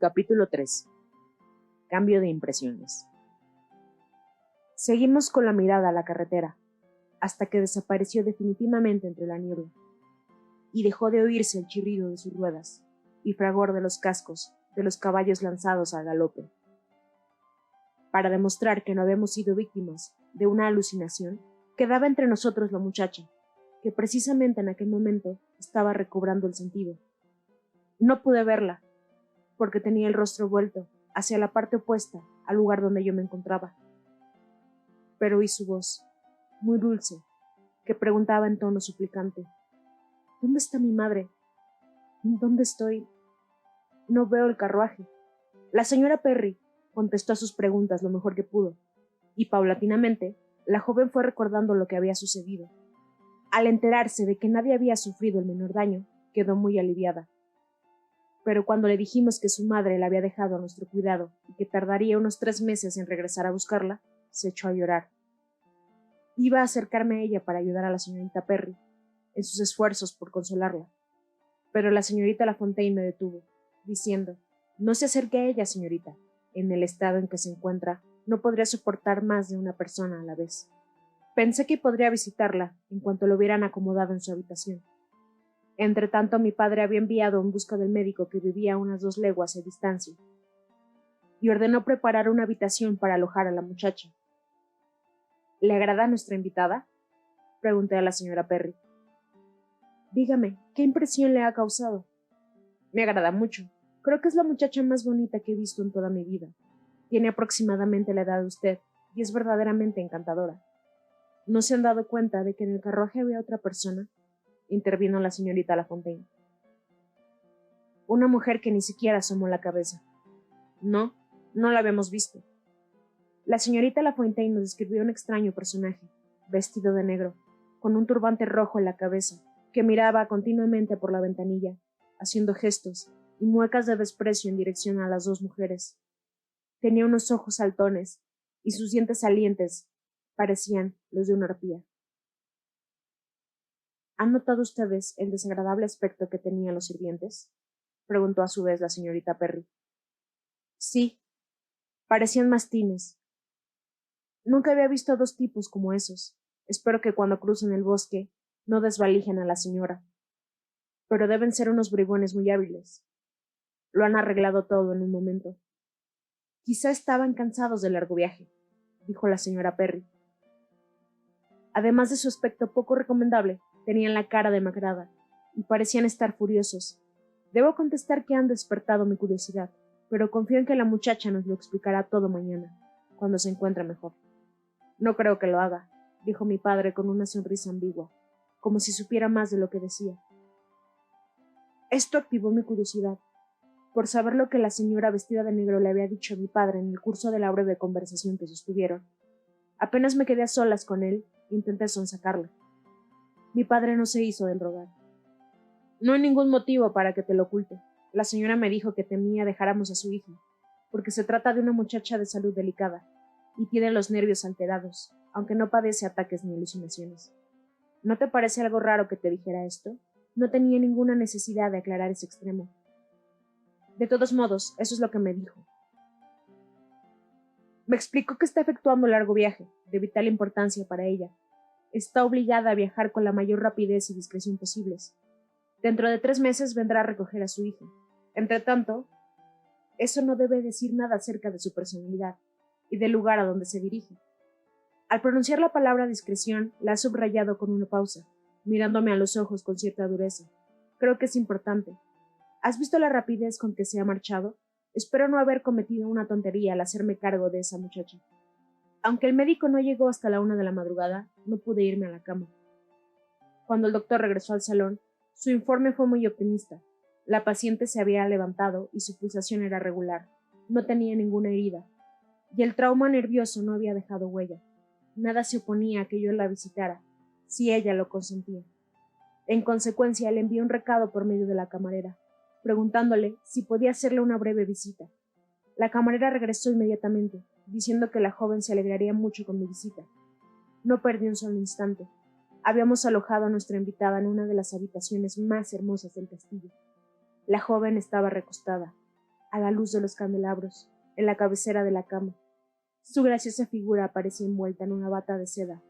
Capítulo 3. Cambio de impresiones. Seguimos con la mirada a la carretera, hasta que desapareció definitivamente entre la niebla, y dejó de oírse el chirrido de sus ruedas y fragor de los cascos de los caballos lanzados al galope. Para demostrar que no habíamos sido víctimas de una alucinación, quedaba entre nosotros la muchacha, que precisamente en aquel momento estaba recobrando el sentido. No pude verla, porque tenía el rostro vuelto hacia la parte opuesta al lugar donde yo me encontraba. Pero oí su voz, muy dulce, que preguntaba en tono suplicante: ¿Dónde está mi madre? ¿Dónde estoy? No veo el carruaje. La señora Perry contestó a sus preguntas lo mejor que pudo, y paulatinamente la joven fue recordando lo que había sucedido. Al enterarse de que nadie había sufrido el menor daño, quedó muy aliviada. Pero cuando le dijimos que su madre la había dejado a nuestro cuidado y que tardaría unos 3 meses en regresar a buscarla, se echó a llorar. Iba a acercarme a ella para ayudar a la señorita Perry en sus esfuerzos por consolarla, pero la señorita Lafontaine me detuvo, diciendo: «No se acerque a ella, señorita. En el estado en que se encuentra, no podría soportar más de una persona a la vez». Pensé que podría visitarla en cuanto lo hubieran acomodado en su habitación. Entretanto, mi padre había enviado en busca del médico, que vivía a unas 2 leguas de distancia, y ordenó preparar una habitación para alojar a la muchacha. «¿Le agrada nuestra invitada?», pregunté a la señora Perry. «Dígame, ¿qué impresión le ha causado?». «Me agrada mucho. Creo que es la muchacha más bonita que he visto en toda mi vida. Tiene aproximadamente la edad de usted, y es verdaderamente encantadora». «¿No se han dado cuenta de que en el carruaje había otra persona?», intervino la señorita Lafontaine. «Una mujer que ni siquiera asomó la cabeza». «No, no la habíamos visto». La señorita Lafontaine nos describió un extraño personaje, vestido de negro, con un turbante rojo en la cabeza, que miraba continuamente por la ventanilla, haciendo gestos y muecas de desprecio en dirección a las 2 mujeres. Tenía unos ojos saltones, y sus dientes salientes parecían los de una arpía. ¿Han notado ustedes el desagradable aspecto que tenían los sirvientes?, preguntó a su vez la señorita Perry. Sí, parecían mastines. Nunca había visto 2 tipos como esos. Espero que cuando crucen el bosque no desvalijen a la señora. Pero deben ser unos bribones muy hábiles. Lo han arreglado todo en un momento. Quizá estaban cansados del largo viaje, dijo la señora Perry. Además de su aspecto poco recomendable, tenían la cara demacrada y parecían estar furiosos. Debo contestar que han despertado mi curiosidad, pero confío en que la muchacha nos lo explicará todo mañana, cuando se encuentre mejor. No creo que lo haga, dijo mi padre con una sonrisa ambigua, como si supiera más de lo que decía. Esto activó mi curiosidad, por saber lo que la señora vestida de negro le había dicho a mi padre en el curso de la breve conversación que sostuvieron. Apenas me quedé a solas con él, intenté sonsacarle. Mi padre no se hizo del rogar. «No hay ningún motivo para que te lo oculte. La señora me dijo que temía dejáramos a su hija, porque se trata de una muchacha de salud delicada, y tiene los nervios alterados, aunque no padece ataques ni alucinaciones. ¿No te parece algo raro que te dijera esto? No tenía ninguna necesidad de aclarar ese extremo. De todos modos, eso es lo que me dijo. Me explicó que está efectuando un largo viaje, de vital importancia para ella. Está obligada a viajar con la mayor rapidez y discreción posibles. Dentro de 3 meses vendrá a recoger a su hija. Entretanto, eso no debe decir nada acerca de su personalidad y del lugar a donde se dirige». Al pronunciar la palabra discreción, la ha subrayado con una pausa, mirándome a los ojos con cierta dureza. «Creo que es importante. ¿Has visto la rapidez con que se ha marchado? Espero no haber cometido una tontería al hacerme cargo de esa muchacha». Aunque el médico no llegó hasta la 1 de la madrugada, no pude irme a la cama. Cuando el doctor regresó al salón, su informe fue muy optimista. La paciente se había levantado y su pulsación era regular. No tenía ninguna herida, y el trauma nervioso no había dejado huella. Nada se oponía a que yo la visitara, si ella lo consentía. En consecuencia, le envié un recado por medio de la camarera, preguntándole si podía hacerle una breve visita. La camarera regresó inmediatamente, diciendo que la joven se alegraría mucho con mi visita. No perdí un solo instante. Habíamos alojado a nuestra invitada en una de las habitaciones más hermosas del castillo. La joven estaba recostada, a la luz de los candelabros, en la cabecera de la cama. Su graciosa figura aparecía envuelta en una bata de seda,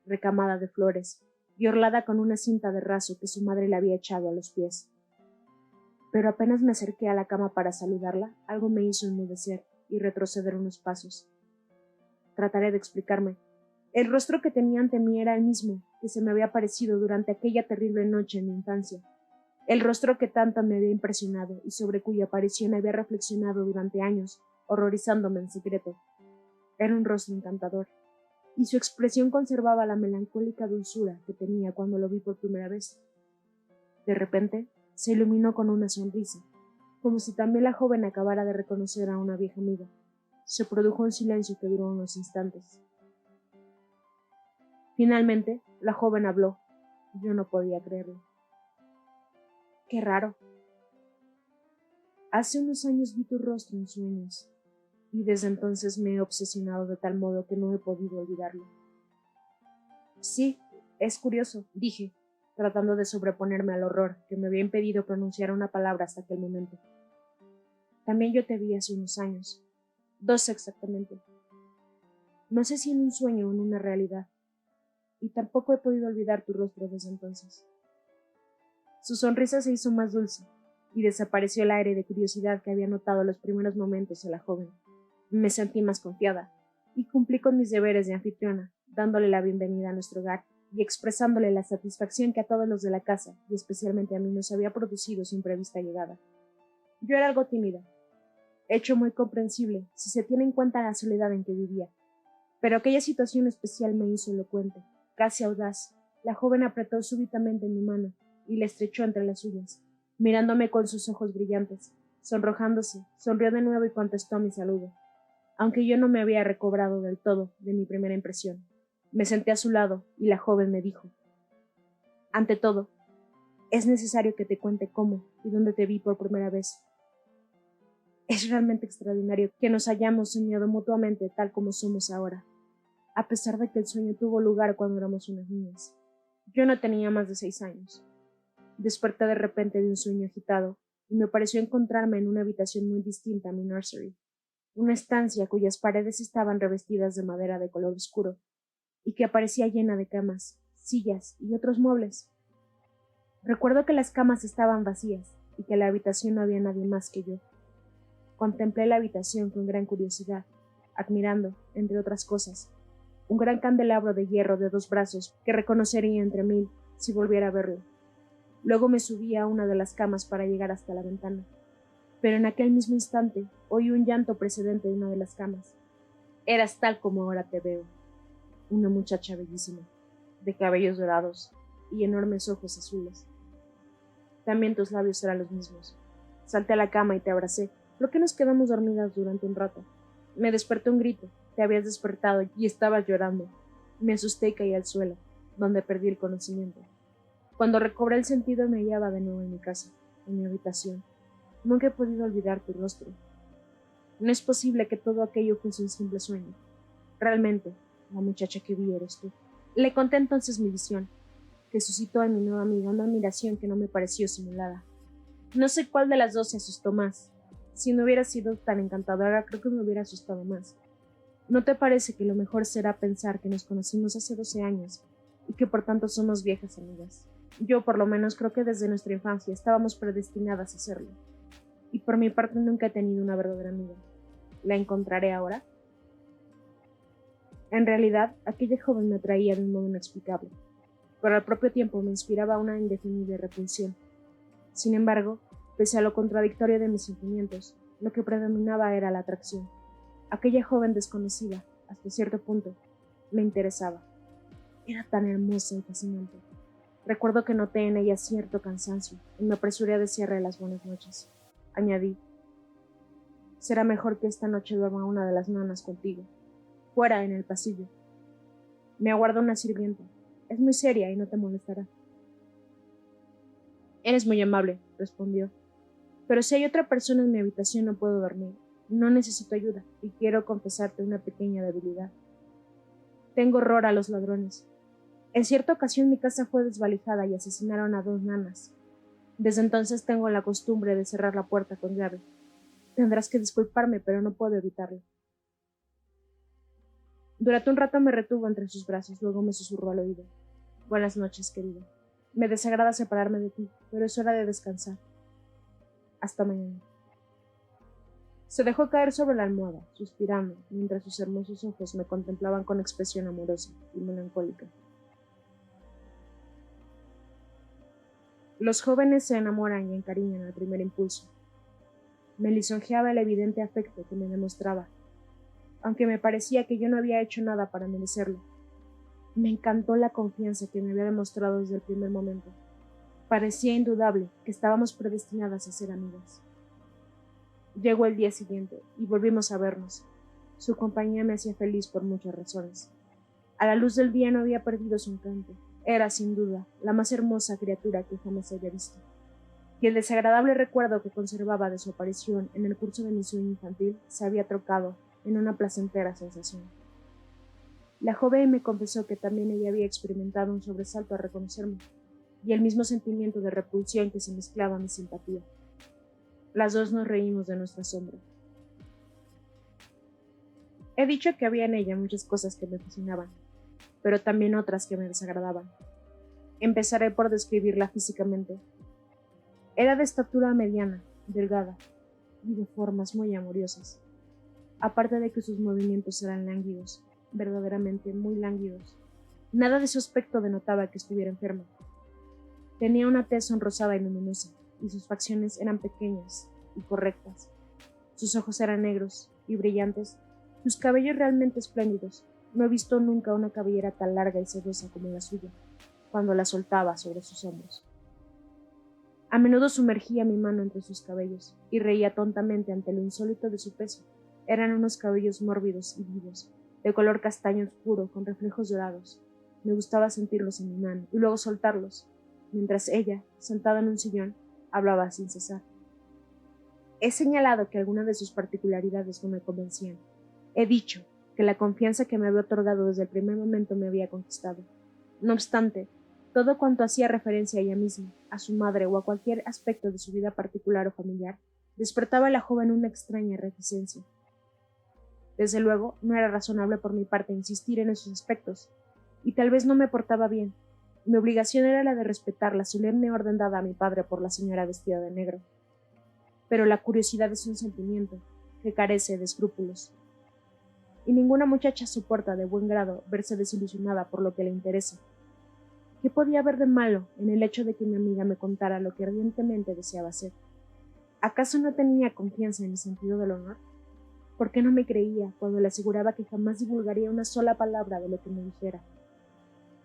recamada de flores, y orlada con una cinta de raso que su madre le había echado a los pies. Pero apenas me acerqué a la cama para saludarla, algo me hizo enmudecer y retroceder unos pasos. Trataré de explicarme. El rostro que tenía ante mí era el mismo que se me había aparecido durante aquella terrible noche en mi infancia. El rostro que tanto me había impresionado y sobre cuya aparición había reflexionado durante años, horrorizándome en secreto. Era un rostro encantador, y su expresión conservaba la melancólica dulzura que tenía cuando lo vi por primera vez. De repente, se iluminó con una sonrisa, como si también la joven acabara de reconocer a una vieja amiga. Se produjo un silencio que duró unos instantes. Finalmente, la joven habló. Yo no podía creerlo. Qué raro. Hace unos años vi tu rostro en sueños, y desde entonces me he obsesionado de tal modo que no he podido olvidarlo. Sí, es curioso, dije, tratando de sobreponerme al horror que me había impedido pronunciar una palabra hasta aquel momento. También yo te vi hace unos años, 2 exactamente. No sé si en un sueño o en una realidad, y tampoco he podido olvidar tu rostro desde entonces. Su sonrisa se hizo más dulce, y desapareció el aire de curiosidad que había notado los primeros momentos de la joven. Me sentí más confiada, y cumplí con mis deberes de anfitriona, dándole la bienvenida a nuestro hogar y expresándole la satisfacción que a todos los de la casa, y especialmente a mí, nos había producido su imprevista llegada. Yo era algo tímida, hecho muy comprensible si se tiene en cuenta la soledad en que vivía, pero aquella situación especial me hizo elocuente, casi audaz. La joven apretó súbitamente mi mano y la estrechó entre las suyas, mirándome con sus ojos brillantes. Sonrojándose, sonrió de nuevo y contestó a mi saludo, aunque yo no me había recobrado del todo de mi primera impresión. Me senté a su lado y la joven me dijo: ante todo, es necesario que te cuente cómo y dónde te vi por primera vez. Es realmente extraordinario que nos hayamos soñado mutuamente tal como somos ahora, a pesar de que el sueño tuvo lugar cuando éramos unas niñas. Yo no tenía más de 6 años. Desperté de repente de un sueño agitado y me pareció encontrarme en una habitación muy distinta a mi nursery, una estancia cuyas paredes estaban revestidas de madera de color oscuro y que aparecía llena de camas, sillas y otros muebles. Recuerdo que las camas estaban vacías y que en la habitación no había nadie más que yo. Contemplé la habitación con gran curiosidad, admirando, entre otras cosas, un gran candelabro de hierro de 2 brazos que reconocería entre 1000 si volviera a verlo. Luego me subí a una de las camas para llegar hasta la ventana, pero en aquel mismo instante oí un llanto procedente de una de las camas. Eras tal como ahora te veo, una muchacha bellísima, de cabellos dorados y enormes ojos azules. También tus labios eran los mismos. Salté a la cama y te abracé. ¿Por qué nos quedamos dormidas durante un rato? Me despertó un grito. Te habías despertado y estabas llorando. Me asusté y caí al suelo, donde perdí el conocimiento. Cuando recobré el sentido me hallaba de nuevo en mi casa, en mi habitación. Nunca he podido olvidar tu rostro. No es posible que todo aquello fuese un simple sueño. Realmente, la muchacha que vi eres tú. Le conté entonces mi visión, que suscitó en mi nueva amiga una admiración que no me pareció simulada. No sé cuál de las dos se asustó más. Si no hubiera sido tan encantadora, creo que me hubiera asustado más. ¿No te parece que lo mejor será pensar que nos conocimos hace 12 años y que por tanto somos viejas amigas? Yo, por lo menos, creo que desde nuestra infancia estábamos predestinadas a hacerlo. Y por mi parte nunca he tenido una verdadera amiga. ¿La encontraré ahora? En realidad, aquella joven me atraía de un modo inexplicable, pero al propio tiempo me inspiraba una indefinible repulsión. Sin embargo, pese a lo contradictorio de mis sentimientos, lo que predominaba era la atracción. Aquella joven desconocida, hasta cierto punto, me interesaba. Era tan hermosa y fascinante. Recuerdo que noté en ella cierto cansancio y me apresuré a desearle las buenas noches. Añadí: será mejor que esta noche duerma una de las nanas contigo, fuera en el pasillo. Me aguarda una sirvienta. Es muy seria y no te molestará. Eres muy amable, respondió. Pero si hay otra persona en mi habitación no puedo dormir. No necesito ayuda y quiero confesarte una pequeña debilidad. Tengo horror a los ladrones. En cierta ocasión mi casa fue desvalijada y asesinaron a 2 nanas. Desde entonces tengo la costumbre de cerrar la puerta con llave. Tendrás que disculparme, pero no puedo evitarlo. Durante un rato me retuvo entre sus brazos, luego me susurró al oído. Buenas noches, querido. Me desagrada separarme de ti, pero es hora de descansar. Hasta mañana. Se dejó caer sobre la almohada, suspirando, mientras sus hermosos ojos me contemplaban con expresión amorosa y melancólica. Los jóvenes se enamoran y encariñan al primer impulso. Me lisonjeaba el evidente afecto que me demostraba, aunque me parecía que yo no había hecho nada para merecerlo. Me encantó la confianza que me había demostrado desde el primer momento. Parecía indudable que estábamos predestinadas a ser amigas. Llegó el día siguiente y volvimos a vernos. Su compañía me hacía feliz por muchas razones. A la luz del día no había perdido su encanto. Era, sin duda, la más hermosa criatura que jamás había visto. Y el desagradable recuerdo que conservaba de su aparición en el curso de mi sueño infantil se había trocado en una placentera sensación. La joven me confesó que también ella había experimentado un sobresalto al reconocerme, y el mismo sentimiento de repulsión que se mezclaba a mi simpatía. Las dos nos reímos de nuestra sombra. He dicho que había en ella muchas cosas que me fascinaban, pero también otras que me desagradaban. Empezaré por describirla físicamente. Era de estatura mediana, delgada, y de formas muy amorosas, aparte de que sus movimientos eran lánguidos, verdaderamente muy lánguidos. Nada de su aspecto denotaba que estuviera enferma. Tenía una tez sonrosada y luminosa, y sus facciones eran pequeñas y correctas. Sus ojos eran negros y brillantes, sus cabellos realmente espléndidos. No he visto nunca una cabellera tan larga y sedosa como la suya, cuando la soltaba sobre sus hombros. A menudo sumergía mi mano entre sus cabellos y reía tontamente ante lo insólito de su peso. Eran unos cabellos mórbidos y vivos, de color castaño oscuro con reflejos dorados. Me gustaba sentirlos en mi mano y luego soltarlos, mientras ella, sentada en un sillón, hablaba sin cesar. He señalado que algunas de sus particularidades no me convencían. He dicho que la confianza que me había otorgado desde el primer momento me había conquistado. No obstante, todo cuanto hacía referencia a ella misma, a su madre o a cualquier aspecto de su vida particular o familiar, despertaba en la joven una extraña reticencia. Desde luego, no era razonable por mi parte insistir en esos aspectos, y tal vez no me portaba bien. Mi obligación era la de respetar la solemne orden dada a mi padre por la señora vestida de negro. Pero la curiosidad es un sentimiento que carece de escrúpulos, y ninguna muchacha soporta de buen grado verse desilusionada por lo que le interesa. ¿Qué podía haber de malo en el hecho de que mi amiga me contara lo que ardientemente deseaba hacer? ¿Acaso no tenía confianza en mi sentido del honor? ¿Por qué no me creía cuando le aseguraba que jamás divulgaría una sola palabra de lo que me dijera?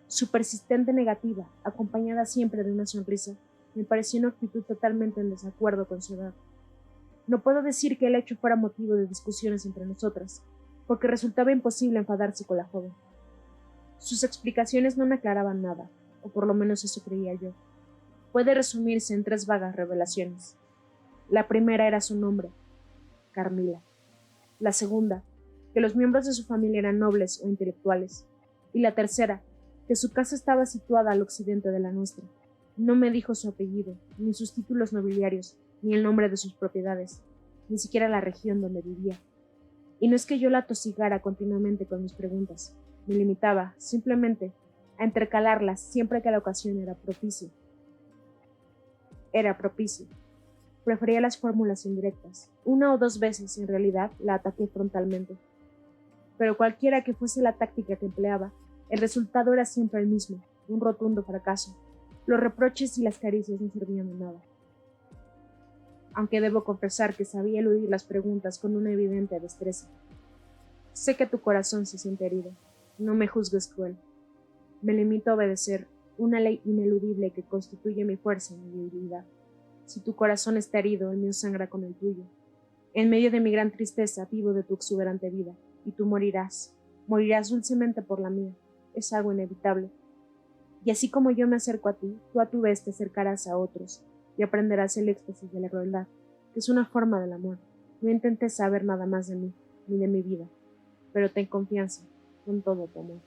Su persistente negativa, acompañada siempre de una sonrisa, me pareció una actitud totalmente en desacuerdo con su edad. No puedo decir que el hecho fuera motivo de discusiones entre nosotras, porque resultaba imposible enfadarse con la joven. Sus explicaciones no me aclaraban nada, o por lo menos eso creía yo. Puede resumirse en 3 vagas revelaciones. La primera era su nombre, Carmila. La segunda, que los miembros de su familia eran nobles o intelectuales. Y la tercera, que su casa estaba situada al occidente de la nuestra. No me dijo su apellido, ni sus títulos nobiliarios, ni el nombre de sus propiedades, ni siquiera la región donde vivía. Y no es que yo la atosigara continuamente con mis preguntas. Me limitaba, simplemente, a intercalarlas siempre que la ocasión era propicia. Prefería las fórmulas indirectas. 1 o 2 veces, en realidad, la ataqué frontalmente. Pero cualquiera que fuese la táctica que empleaba, el resultado era siempre el mismo, un rotundo fracaso. Los reproches y las caricias no servían de nada. Aunque debo confesar que sabía eludir las preguntas con una evidente destreza. Sé que tu corazón se siente herido. No me juzgues cruel. Me limito a obedecer una ley ineludible que constituye mi fuerza y mi debilidad. Si tu corazón está herido, el mío sangra con el tuyo. En medio de mi gran tristeza vivo de tu exuberante vida, y tú morirás dulcemente por la mía. Es algo inevitable. Y así como yo me acerco a ti, tú a tu vez te acercarás a otros, y aprenderás el éxtasis de la crueldad, que es una forma del amor. No intentes saber nada más de mí, ni de mi vida, pero ten confianza, con todo tu amor.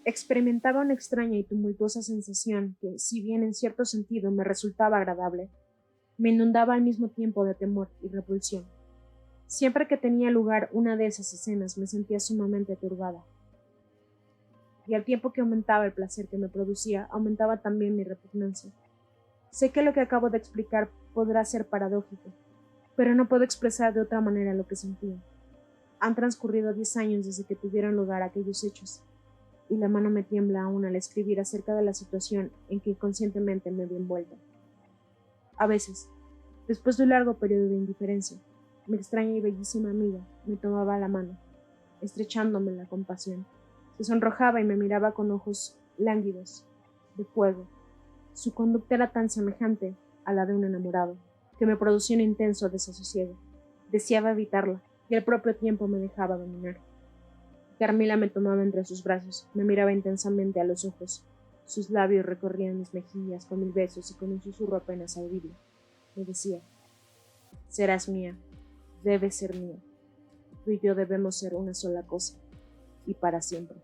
Experimentaba una extraña y tumultuosa sensación que, si bien en cierto sentido me resultaba agradable, me inundaba al mismo tiempo de temor y repulsión. Siempre que tenía lugar una de esas escenas me sentía sumamente turbada. Y al tiempo que aumentaba el placer que me producía, aumentaba también mi repugnancia. Sé que lo que acabo de explicar podrá ser paradójico, pero no puedo expresar de otra manera lo que sentía. Han transcurrido 10 años desde que tuvieron lugar aquellos hechos, y la mano me tiembla aún al escribir acerca de la situación en que inconscientemente me vi envuelta. A veces, después de un largo periodo de indiferencia, mi extraña y bellísima amiga me tomaba la mano, estrechándomela con pasión. Se sonrojaba y me miraba con ojos lánguidos, de fuego. Su conducta era tan semejante a la de un enamorado, que me producía un intenso desasosiego. Deseaba evitarla, y al propio tiempo me dejaba dominar. Carmila me tomaba entre sus brazos, me miraba intensamente a los ojos. Sus labios recorrían mis mejillas con 1000 besos y con un susurro apenas audible. Me decía: serás mía, debes ser mía. Tú y yo debemos ser una sola cosa, y para siempre.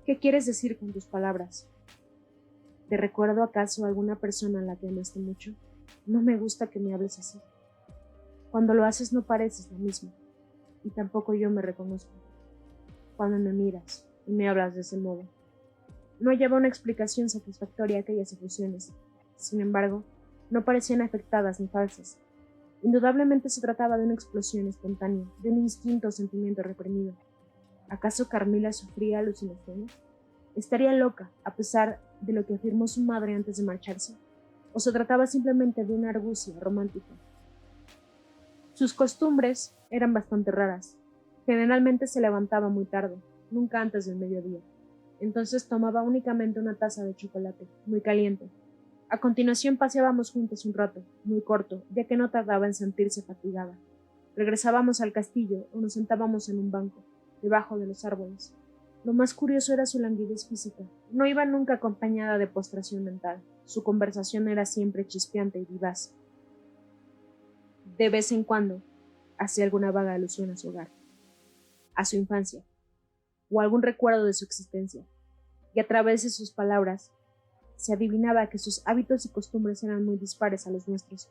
¿Qué quieres decir con tus palabras? ¿Te recuerdo acaso a alguna persona a la que amaste mucho? No me gusta que me hables así. Cuando lo haces no pareces la misma, y tampoco yo me reconozco. Cuando me miras y me hablas de ese modo, no hallaba una explicación satisfactoria a aquellas efusiones. Sin embargo, no parecían afectadas ni falsas. Indudablemente se trataba de una explosión espontánea, de un instinto o sentimiento reprimido. ¿Acaso Carmila sufría alucinaciones? ¿Estaría loca, a pesar de lo que afirmó su madre antes de marcharse? ¿O se trataba simplemente de una argucia romántica? Sus costumbres eran bastante raras. Generalmente se levantaba muy tarde, nunca antes del mediodía. Entonces tomaba únicamente una taza de chocolate, muy caliente. A continuación paseábamos juntos un rato, muy corto, ya que no tardaba en sentirse fatigada. Regresábamos al castillo o nos sentábamos en un banco, debajo de los árboles. Lo más curioso era su languidez física. No iba nunca acompañada de postración mental. Su conversación era siempre chispeante y vivaz. De vez en cuando, hacía alguna vaga alusión a su hogar, a su infancia, o algún recuerdo de su existencia, y a través de sus palabras se adivinaba que sus hábitos y costumbres eran muy dispares a los nuestros.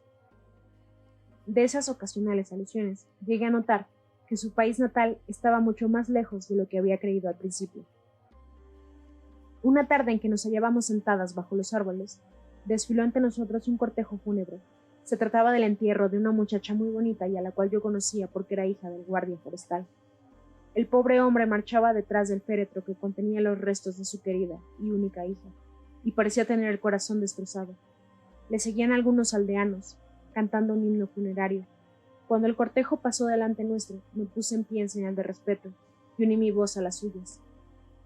De esas ocasionales alusiones, llegué a notar que su país natal estaba mucho más lejos de lo que había creído al principio. Una tarde en que nos hallábamos sentadas bajo los árboles, desfiló ante nosotros un cortejo fúnebre. Se trataba del entierro de una muchacha muy bonita y a la cual yo conocía porque era hija del guardia forestal. El pobre hombre marchaba detrás del féretro que contenía los restos de su querida y única hija, y parecía tener el corazón destrozado. Le seguían algunos aldeanos, cantando un himno funerario. Cuando el cortejo pasó delante nuestro, me puse en pie en señal de respeto y uní mi voz a las suyas.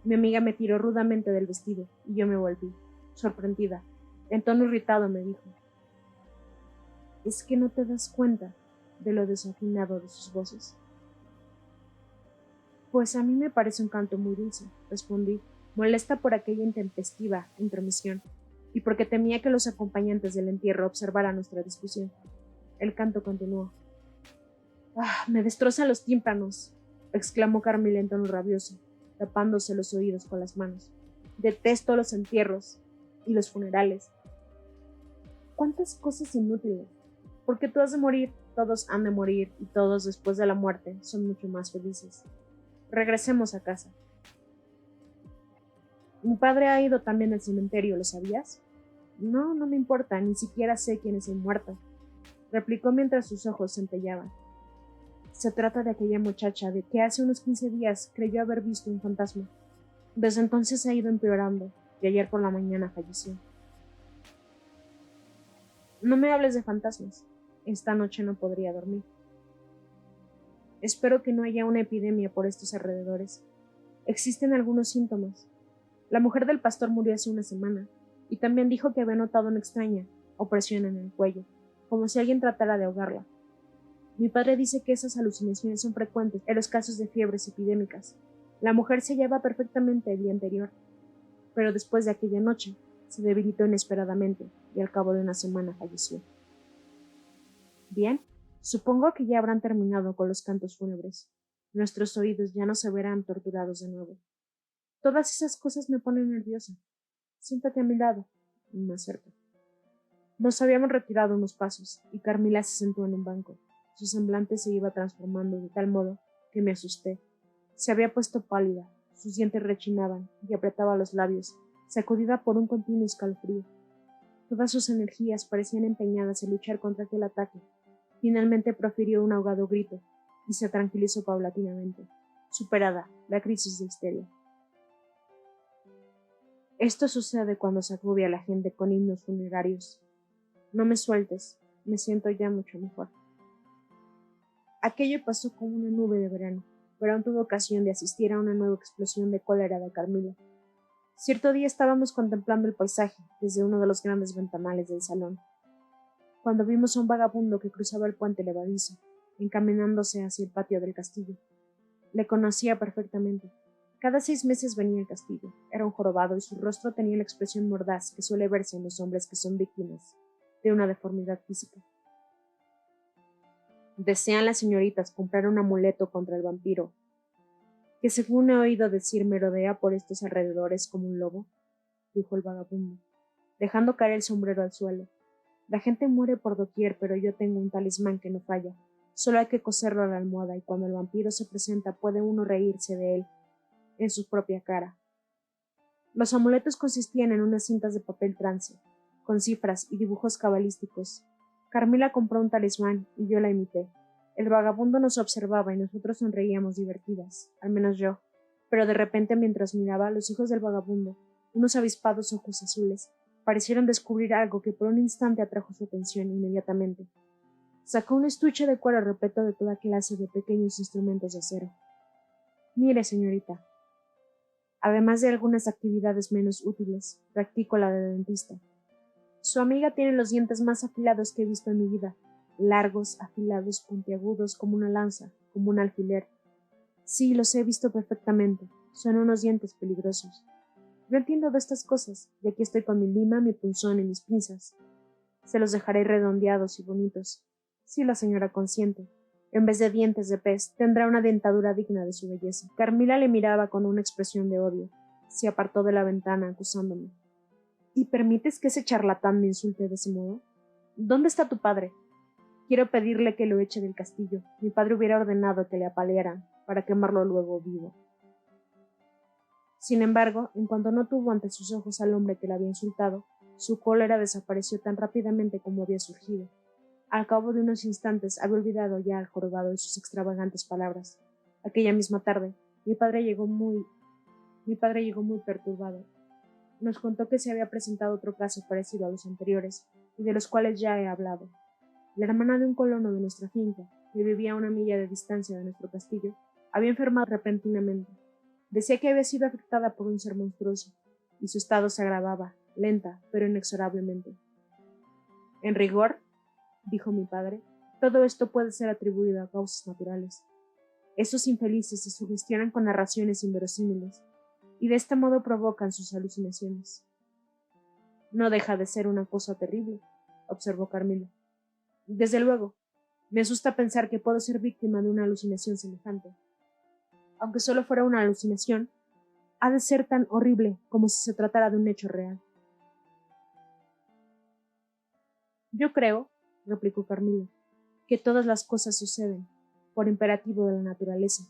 Mi amiga me tiró rudamente del vestido y yo me volví, sorprendida. En tono irritado me dijo: ¿es que no te das cuenta de lo desafinado de sus voces? Pues a mí me parece un canto muy dulce, respondí, molesta por aquella intempestiva intromisión y porque temía que los acompañantes del entierro observaran nuestra discusión. El canto continuó. ¡Ah, me destrozan los tímpanos!, exclamó Carmila en tono rabioso, tapándose los oídos con las manos. Detesto los entierros y los funerales. ¿Cuántas cosas inútiles? Porque tú has de morir, todos han de morir y todos después de la muerte son mucho más felices. Regresemos a casa. Mi padre ha ido también al cementerio, ¿lo sabías? No, no me importa, ni siquiera sé quién es el muerto, replicó mientras sus ojos centelleaban. Se trata de aquella muchacha de que hace unos 15 días creyó haber visto un fantasma. Desde entonces ha ido empeorando y ayer por la mañana falleció. No me hables de fantasmas. Esta noche no podría dormir. Espero que no haya una epidemia por estos alrededores. Existen algunos síntomas. La mujer del pastor murió hace una semana y también dijo que había notado una extraña opresión en el cuello, como si alguien tratara de ahogarla. Mi padre dice que esas alucinaciones son frecuentes en los casos de fiebres epidémicas. La mujer se hallaba perfectamente el día anterior, pero después de aquella noche se debilitó inesperadamente y al cabo de una semana falleció. Bien, supongo que ya habrán terminado con los cantos fúnebres. Nuestros oídos ya no se verán torturados de nuevo. Todas esas cosas me ponen nerviosa. Siéntate a mi lado, más cerca. Nos habíamos retirado unos pasos y Carmila se sentó en un banco. Su semblante se iba transformando de tal modo que me asusté. Se había puesto pálida, sus dientes rechinaban y apretaba los labios, sacudida por un continuo escalofrío. Todas sus energías parecían empeñadas en luchar contra aquel ataque. Finalmente profirió un ahogado grito y se tranquilizó paulatinamente, superada la crisis de histeria. Esto sucede cuando se agobia a la gente con himnos funerarios. No me sueltes, me siento ya mucho mejor. Aquello pasó como una nube de verano, pero aún tuve ocasión de asistir a una nueva explosión de cólera de Carmila. Cierto día estábamos contemplando el paisaje desde uno de los grandes ventanales del salón, cuando vimos a un vagabundo que cruzaba el puente levadizo, encaminándose hacia el patio del castillo. Le conocía perfectamente. Cada 6 meses venía al castillo. Era un jorobado y su rostro tenía la expresión mordaz que suele verse en los hombres que son víctimas de una deformidad física. ¿Desean las señoritas comprar un amuleto contra el vampiro, que según he oído decir merodea por estos alrededores como un lobo? Dijo el vagabundo, dejando caer el sombrero al suelo. La gente muere por doquier, pero yo tengo un talismán que no falla. Solo hay que coserlo a la almohada y cuando el vampiro se presenta puede uno reírse de él en su propia cara. Los amuletos consistían en unas cintas de papel trance, con cifras y dibujos cabalísticos. Carmila compró un talismán y yo la imité. El vagabundo nos observaba y nosotros sonreíamos divertidas, al menos yo. Pero de repente, mientras miraba, los ojos del vagabundo, unos avispados ojos azules, parecieron descubrir algo que por un instante atrajo su atención inmediatamente. Sacó un estuche de cuero repleto de toda clase de pequeños instrumentos de acero. Mire, señorita. Además de algunas actividades menos útiles, practico la de dentista. Su amiga tiene los dientes más afilados que he visto en mi vida, largos, afilados, puntiagudos, como una lanza, como un alfiler. Sí, los he visto perfectamente. Son unos dientes peligrosos. Yo entiendo de estas cosas, y aquí estoy con mi lima, mi punzón y mis pinzas. Se los dejaré redondeados y bonitos. Si la señora consiente. En vez de dientes de pez, tendrá una dentadura digna de su belleza. Carmila le miraba con una expresión de odio. Se apartó de la ventana, acusándome. ¿Y permites que ese charlatán me insulte de ese modo? ¿Dónde está tu padre? Quiero pedirle que lo eche del castillo. Mi padre hubiera ordenado que le apalearan, para quemarlo luego vivo. Sin embargo, en cuanto no tuvo ante sus ojos al hombre que le había insultado, su cólera desapareció tan rápidamente como había surgido. Al cabo de unos instantes había olvidado ya al jorobado y sus extravagantes palabras. Aquella misma tarde, mi padre llegó muy perturbado. Nos contó que se había presentado otro caso parecido a los anteriores, y de los cuales ya he hablado. La hermana de un colono de nuestra finca, que vivía a 1 milla de distancia de nuestro castillo, había enfermado repentinamente. Decía que había sido afectada por un ser monstruoso, y su estado se agravaba, lenta, pero inexorablemente. En rigor, dijo mi padre, todo esto puede ser atribuido a causas naturales. Esos infelices se sugestionan con narraciones inverosímiles, y de este modo provocan sus alucinaciones. No deja de ser una cosa terrible, observó Carmila. Desde luego, me asusta pensar que puedo ser víctima de una alucinación semejante. Aunque solo fuera una alucinación, ha de ser tan horrible como si se tratara de un hecho real. Yo creo, replicó Carmila, que todas las cosas suceden por imperativo de la naturaleza,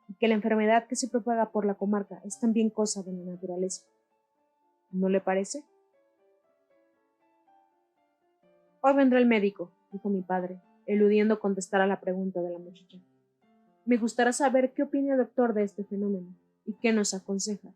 y que la enfermedad que se propaga por la comarca es también cosa de la naturaleza. ¿No le parece? Hoy vendrá el médico, dijo mi padre, eludiendo contestar a la pregunta de la muchacha. Me gustaría saber qué opina el doctor de este fenómeno y qué nos aconseja.